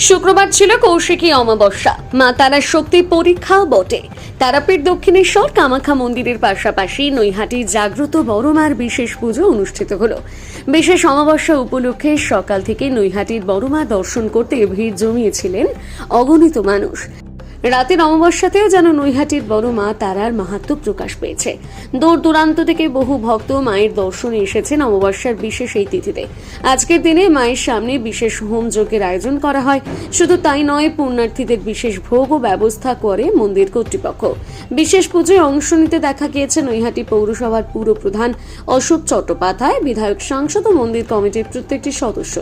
শুক্রবার ছিল কৌশিকী অমাবস্যা। মা তারার শক্তি পরীক্ষাও বটে। তারাপীঠ দক্ষিণেশ্বর কামাখ্যা মন্দিরের পাশাপাশি নৈহাটির জাগ্রত বড়মার বিশেষ পুজো অনুষ্ঠিত হলো। বিশেষ অমাবস্যা উপলক্ষে সকাল থেকে নৈহাটির বড়মা দর্শন করতে ভিড় জমিয়েছিলেন অগণিত মানুষ। রাতের অমাবস্যাতেও যেন নৈহাটির বড় মা তারার মাহাত্ম্য প্রকাশ পেয়েছে। দূর দূরান্ত থেকে বহু ভক্ত মায়ের দর্শনে এসেছেন অমাবস্যার বিশেষ এই তিথিতে। আজকের দিনে মায়ের সামনে বিশেষ হোম যজ্ঞের আয়োজন করা হয়। শুধু তাই নয়, পুণ্যার্থীদের বিশেষ ভোগও ব্যবস্থা করে মন্দির কর্তৃপক্ষ। বিশেষ পুজোয় অংশ নিতে দেখা গিয়েছে নৈহাটি পৌরসভার পুরপ্রধান অশোক চট্টোপাধ্যায়, বিধায়ক, সাংসদ ও মন্দির কমিটির প্রত্যেকটি সদস্য।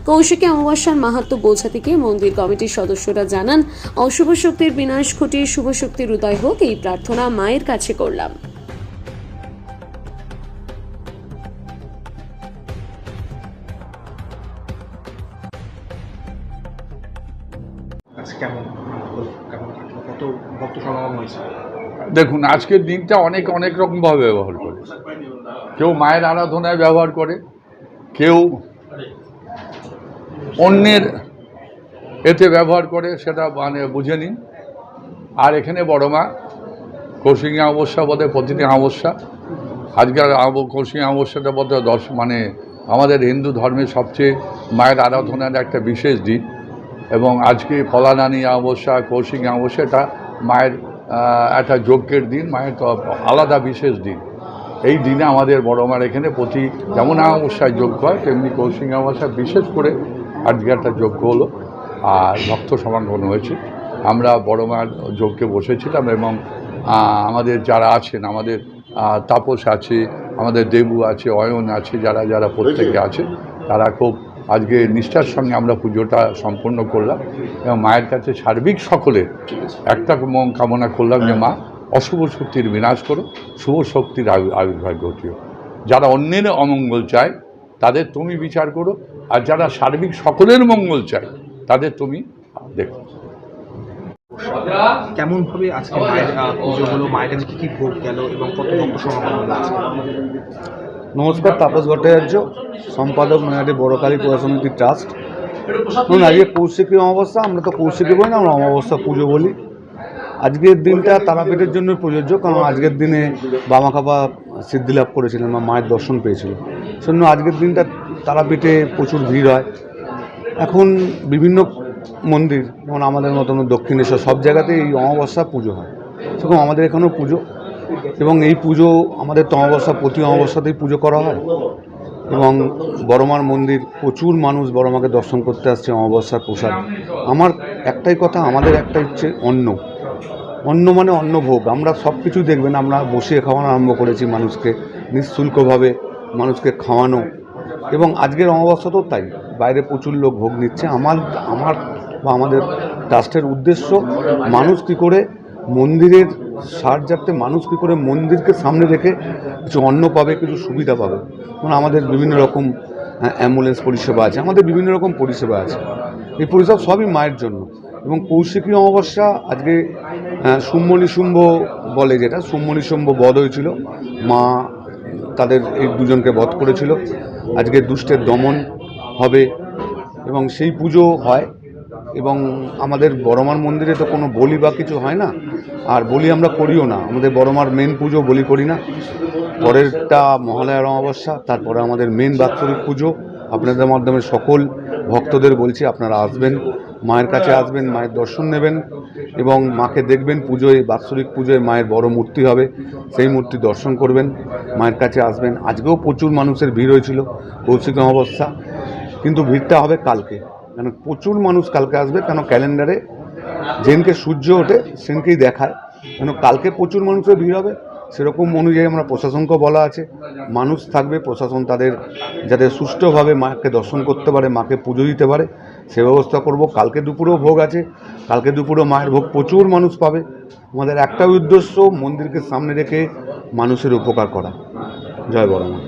কৌশিকী অমাবস্যার মাহাত্ম্য বোঝাতে গিয়ে মন্দির কমিটির সদস্যরা জানান, অশুভ শক্তির বিনাশ ঘটিয়ে শুভ শক্তির উদয় হোক, এই প্রার্থনা মায়ের কাছে করলাম। কত ভক্ত সমাগম হয়েছে? দেখুন, আজকের দিনটা অনেক অনেক রকমভাবে ব্যবহার করে। কেউ মায়ের আরাধনায় ব্যবহার করে, কেউ অন্যের এতে ব্যবহার করে, সেটা বুঝে নিন। আর এখানে বড় মা কৌশিকী অমাবস্যা বলে প্রতিটি অমাবস্যা। আজকের কৌশিকী অমাবস্যাটা বলতে আমাদের হিন্দু ধর্মের সবচেয়ে মায়ের আরাধনার একটা বিশেষ দিন। এবং আজকে ফলানানি অমাবস্যা, কৌশিকী অমাবস্যা, এটা মায়ের একটা যজ্ঞের দিন, মায়ের তো আলাদা বিশেষ দিন। এই দিনে আমাদের বড় মার এখানে যেমন অমাবস্যায় যজ্ঞ হয়, তেমনি কৌশিকী অমাবস্যা বিশেষ করে আজকে একটা যজ্ঞ হলো আর ভক্ত সমাগম হয়েছে। আমরা বড় মার যজ্ঞে বসেছিলাম এবং আমাদের যারা আছেন, আমাদের তাপস আছে, আমাদের দেবু আছে, অয়ন আছে, যারা প্রত্যেকে আছে, তারা খুব আজকে নিষ্ঠার সঙ্গে আমরা পুজোটা সম্পন্ন করলাম এবং মায়ের কাছে সার্বিক সকলের একটা কামনা করলাম যে মা অশুভ শক্তির বিনাশ করো, শুভ শক্তির আবির্ভাব ঘটিও। যারা অন্যের অমঙ্গল চায় তাদের তুমি বিচার করো, আর যারা সার্বিক সকলের মঙ্গল চায় তাদের তুমি দেখো। কেমন ভাবে আজকে মায়ের পুজো হলো, মায়ের কাছে কি কি ভোগ গেল এবং কত ভক্ত সমাগম হলো আজকে? নমস্কার, তাপস ভট্টাচার্য, সম্পাদক নৈহাটি বড়কালী পূজা সমিতি ট্রাস্ট। ধরুন, আজকে কৌশিকী অমাবস্যা, আমরা তো কৌশিকী বলি না, আমরা অমাবস্যা পুজো বলি। আজকের দিনটা তারাপীঠের জন্য প্রযোজ্য, কারণ আজকের দিনে বামাখাপা সিদ্ধি লাভ করেছিলেন, মায়ের দর্শন পেয়েছিল। সেজন্য আজকের দিনটা তারাপীঠে প্রচুর ভিড় হয়। এখন বিভিন্ন মন্দির, যেমন আমাদের মতন দক্ষিণেশ্বর, সব জায়গাতেই এই অমাবস্যা পুজো হয়। সেরকম আমাদের এখানেও পুজো, এবং এই পুজো আমাদের তো অমাবস্যা প্রতি অমাবস্যাতেই পুজো করা হয়। এবং বড়মার মন্দির প্রচুর মানুষ বড়মাকে দর্শন করতে আসছে অমাবস্যার প্রসাদ। আমার একটাই কথা, আমাদের একটাই হচ্ছে অন্ন মানে অন্নভোগ। আমরা সব কিছুই দেখবেন, আমরা বসিয়ে খাওয়ানো আরম্ভ করেছি মানুষকে, নিঃশুল্কভাবে মানুষকে খাওয়ানো। এবং আজকের অমাবস্যাতেও তাই, বাইরে প্রচুর লোক ভোগ নিচ্ছে। আমার বা আমাদের ট্রাস্টের উদ্দেশ্য, মানুষ কী করে মন্দিরের সাহায্যার্থে, মানুষ কী করে মন্দিরকে সামনে রেখে কিছু অন্ন পাবে, কিছু সুবিধা পাবে। কারণ আমাদের বিভিন্ন রকম অ্যাম্বুলেন্স পরিষেবা আছে, আমাদের বিভিন্ন রকম পরিষেবা আছে। এই পরিষেবা সবই মায়ের জন্য। এবং কৌশিকী অমাবস্যা আজকে শুম্ভ নিশুম্ভ বলে, যেটা শুম্ভ নিশুম্ভ বধ হয়েছিল, মা তাদের এই দুজনকে বধ করেছিল। আজকে দুষ্টের দমন হবে এবং সেই পুজো হয়। এবং আমাদের বড়মার মন্দিরে তো কোনো বলি বা কিছু হয় না, আর বলি আমরা করিও না। আমাদের বড়মার মেন পুজো বলি করি না। পরেরটা মহালয়ার অমাবস্যা, তারপরে আমাদের মেন বাৎসরিক পুজো। আপনাদের মাধ্যমে সকল ভক্তদের বলছি, আপনারা আসবেন, মায়ের কাছে আসবেন, মায়ের দর্শন নেবেন এবং মাকে দেখবেন। পুজোয়, বাৎসরিক পুজোয় মায়ের বড় মূর্তি হবে, সেই মূর্তি দর্শন করবেন, মায়ের কাছে আসবেন। আজকেও প্রচুর মানুষের ভিড় হয়েছিল কৌশিকী অমাবস্যা, কিন্তু ভিড়টা হবে কালকে। কেন প্রচুর মানুষ কালকে আসবে, কেন ক্যালেন্ডারে যেদিনকে সূর্য ওঠে সেদিনকেই দেখায়, কেন কালকে প্রচুর মানুষের ভিড় হবে। সেরকম অনুযায়ী আমরা প্রশাসনকে বলা আছে, মানুষ থাকবে, প্রশাসন তাদের যাতে সুষ্ঠুভাবে মাকে দর্শন করতে পারে, মাকে পুজো দিতে পারে, সে ব্যবস্থা করব। কালকে দুপুরেও ভোগ আছে, কালকে দুপুরেও মায়ের ভোগ প্রচুর মানুষ পাবে। আমাদের একটাই উদ্দেশ্য, মন্দিরকে সামনে রেখে মানুষের উপকার করা। জয় বড়মা।